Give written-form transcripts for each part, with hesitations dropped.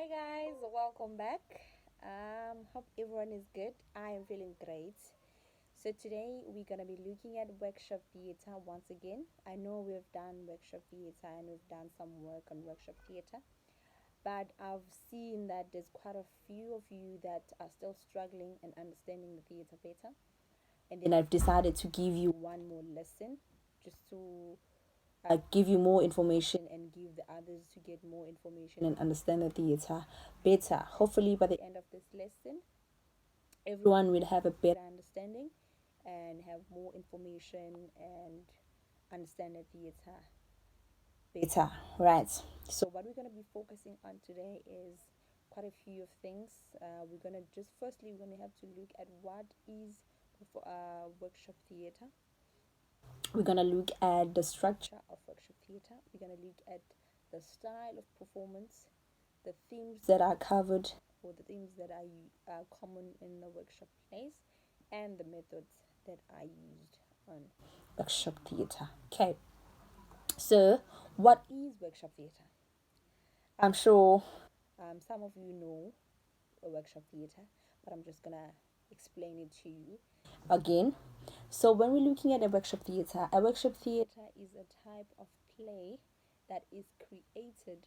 Hi guys, welcome back. Hope everyone is good. I am feeling great. So today we're gonna be looking at workshop theater once again. I know we've done workshop theater and we've done some work on workshop theater, but I've seen that there's quite a few of you that are still struggling and understanding the theater better. And then I've decided to give you one more lesson just to give you more information and give the others to get more information and understand the theater better. Hopefully, by the end of this lesson, everyone will have a better understanding and have more information and understand the theater better. Right. So, what we're going to be focusing on today is quite a few of things. We're going to just firstly, we're going to have to look at what is workshop theater. We're going to look at the structure of workshop theater. We're going to look at the style of performance, the themes that are covered or the themes that are common in the workshop plays, and the methods that are used on workshop theater. Okay, so what is workshop theater? I'm sure some of you know a workshop theater, but I'm just gonna explain it to you again. So when we're looking at a workshop theater is a type of play that is created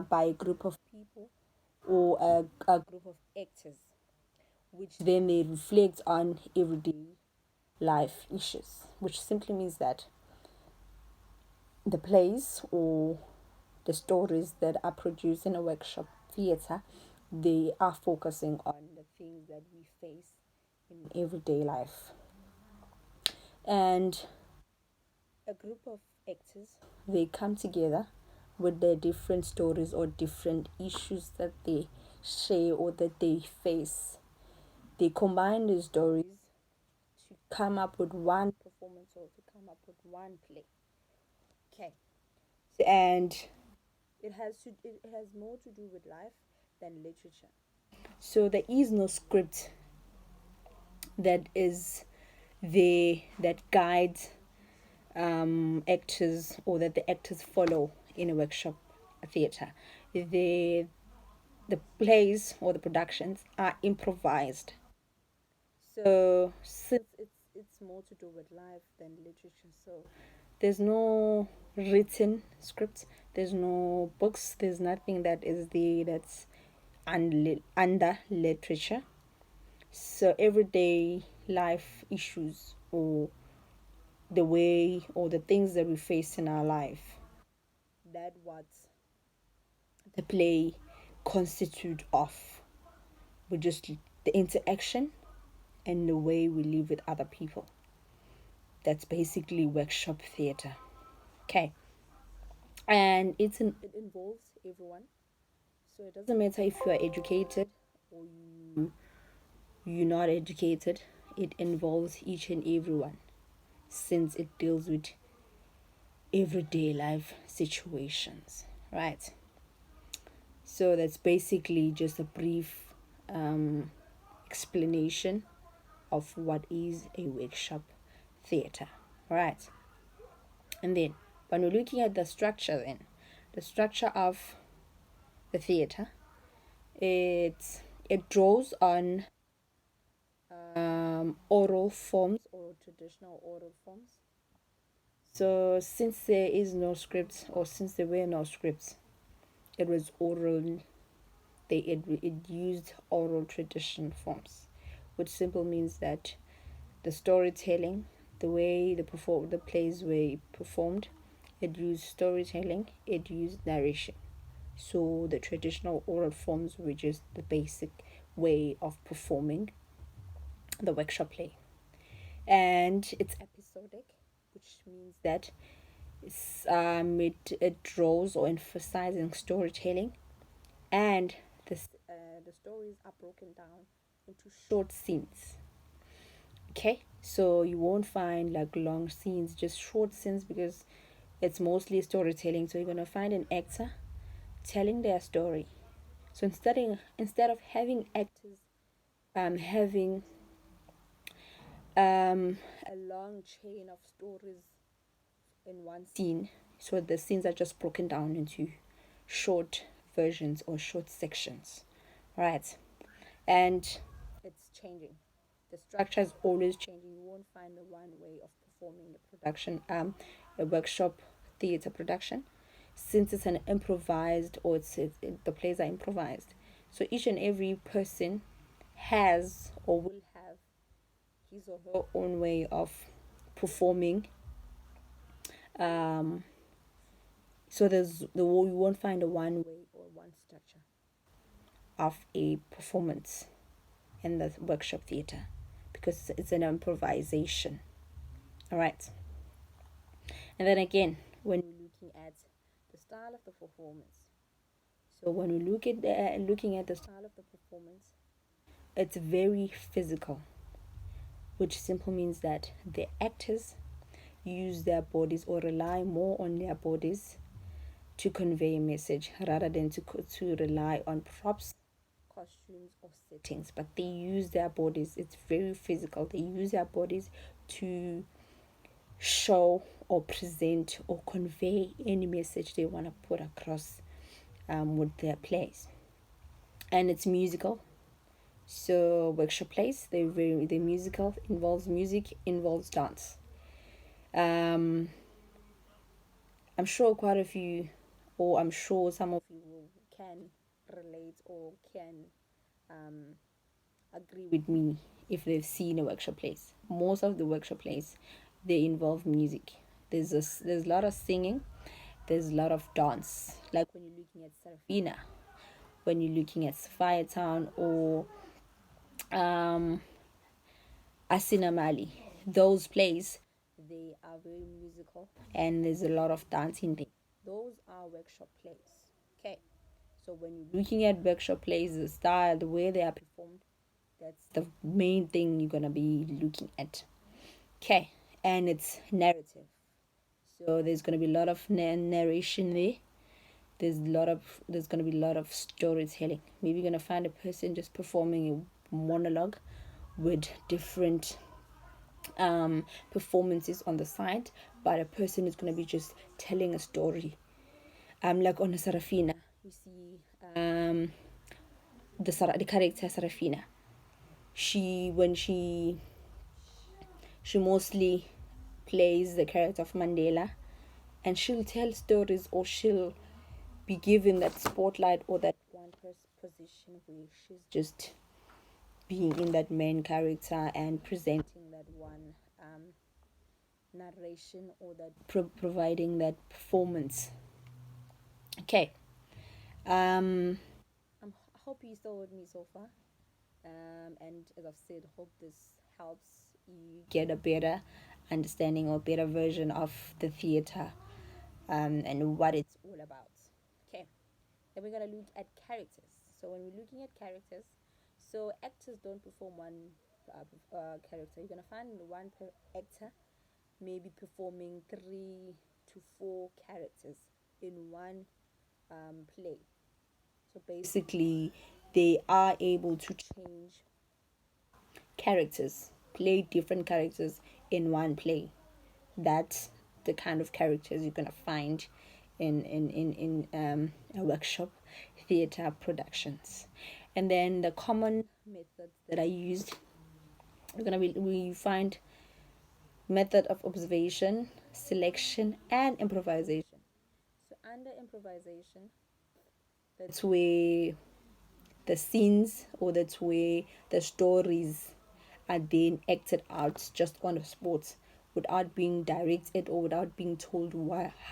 by a group of people or a group of actors, which then they reflect on everyday life issues, which simply means that the plays or the stories that are produced in a workshop theater, they are focusing on the things that we face in everyday life. And a group of actors, they come together with their different stories or different issues that they share or that they face. They combine these stories to come up with one performance or to come up with one play. Okay. And it has more to do with life than literature. So there is no script that is there that guides actors or that the actors follow in a workshop theater. The plays or the productions are improvised. So since it's more to do with life than literature, so there's no written script, there's no books, there's nothing that is there that's under literature. So everyday life issues or the way or the things that we face in our life, that what the play constitute of, with just the interaction and the way we live with other people. That's basically workshop theater. Okay, and it involves everyone. So it doesn't matter if you are educated or you're not educated. It involves each and everyone since it deals with everyday life situations, right? So that's basically just a brief um, explanation of what is a workshop theater, right? And then when we're looking at the structure, then the structure of the theater, it draws on oral forms or traditional oral forms. So since there is no script or since there were no scripts, it was oral. It used oral tradition forms, which simply means that the storytelling, the way the plays were performed, it used storytelling, it used narration. So the traditional oral forms were just the basic way of performing the workshop play. And it's episodic, which means that it draws or emphasizing storytelling, and the stories are broken down into short scenes. Okay, so you won't find like long scenes, just short scenes, because it's mostly storytelling. So you're gonna find an actor telling their story. So instead of having actors having a long chain of stories in one scene, so the scenes are just broken down into short versions or short sections, right? And it's changing. The structure is always changing. You won't find the one way of performing a production, a workshop theater production, since it's an improvised, or the plays are improvised. So each and every person has or will have his or her own way of performing. Um, so you won't find a one way or one structure of a performance in the workshop theater, because it's an improvisation. All right. And then again, when we're looking at the style of the performance, so when we looking at the style of the performance, it's very physical, which simply means that the actors use their bodies or rely more on their bodies to convey a message rather than to rely on props, costumes, or settings. But they use their bodies. It's very physical. They use their bodies to show or present or convey any message they want to put across with their plays. And it's musical. So workshop plays, they're musical, involves music, involves dance. I'm sure quite a few, or I'm sure some of you can relate or can agree with me if they've seen a workshop plays. Most of the workshop plays, they involve music. There's a lot of singing, there's a lot of dance. Like when you're looking at Sarafina, when you're looking at Sapphire Town, or Asina Mali, those plays, they are very musical and there's a lot of dancing there. Those are workshop plays. Okay. So when you're looking at workshop plays, the style, the way they are performed, that's the main thing you're gonna be looking at. Okay. And it's narrative. So there's gonna be a lot of narration there. There's gonna be a lot of storytelling. Maybe you're gonna find a person just performing a monologue with different performances on the side, but a person is going to be just telling a story. Like on Sarafina, you see the character Sarafina. She mostly plays the character of Mandela, and she'll tell stories, or she'll be given that spotlight or that one position where she's just being in that main character and presenting that one narration, or that providing that performance. Okay. I hope you still with me so far. And as I've said, hope this helps you get a better understanding or better version of the theater, and what it's all about. Okay. Then we're gonna look at characters. So when we're looking at characters, so actors don't perform one character. You're gonna find one actor maybe performing 3 to 4 characters in one play. So basically, they are able to change characters, play different characters in one play. That's the kind of characters you're gonna find in a workshop theater productions. And then the common methods that I used, we find method of observation, selection, and improvisation. So under improvisation, that's where the scenes, or that's where the stories are then acted out just on the spot, without being directed or without being told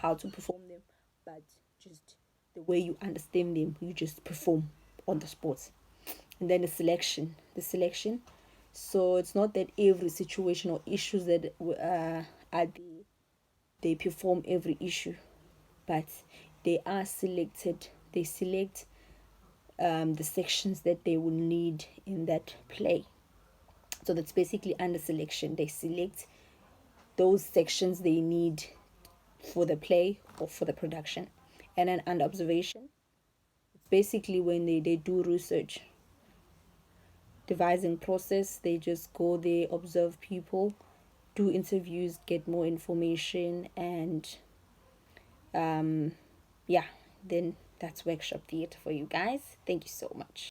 how to perform them, but just the way you understand them, you just perform on the spot. And then the selection, so it's not that every situation or issues that are they perform every issue, but they are selected. They select the sections that they will need in that play. So that's basically under selection. They select those sections they need for the play or for the production. And then under observation, it's basically when they do research, devising process. They just go there, observe people, do interviews, get more information, and yeah, then That's workshop theater for you guys. Thank you so much.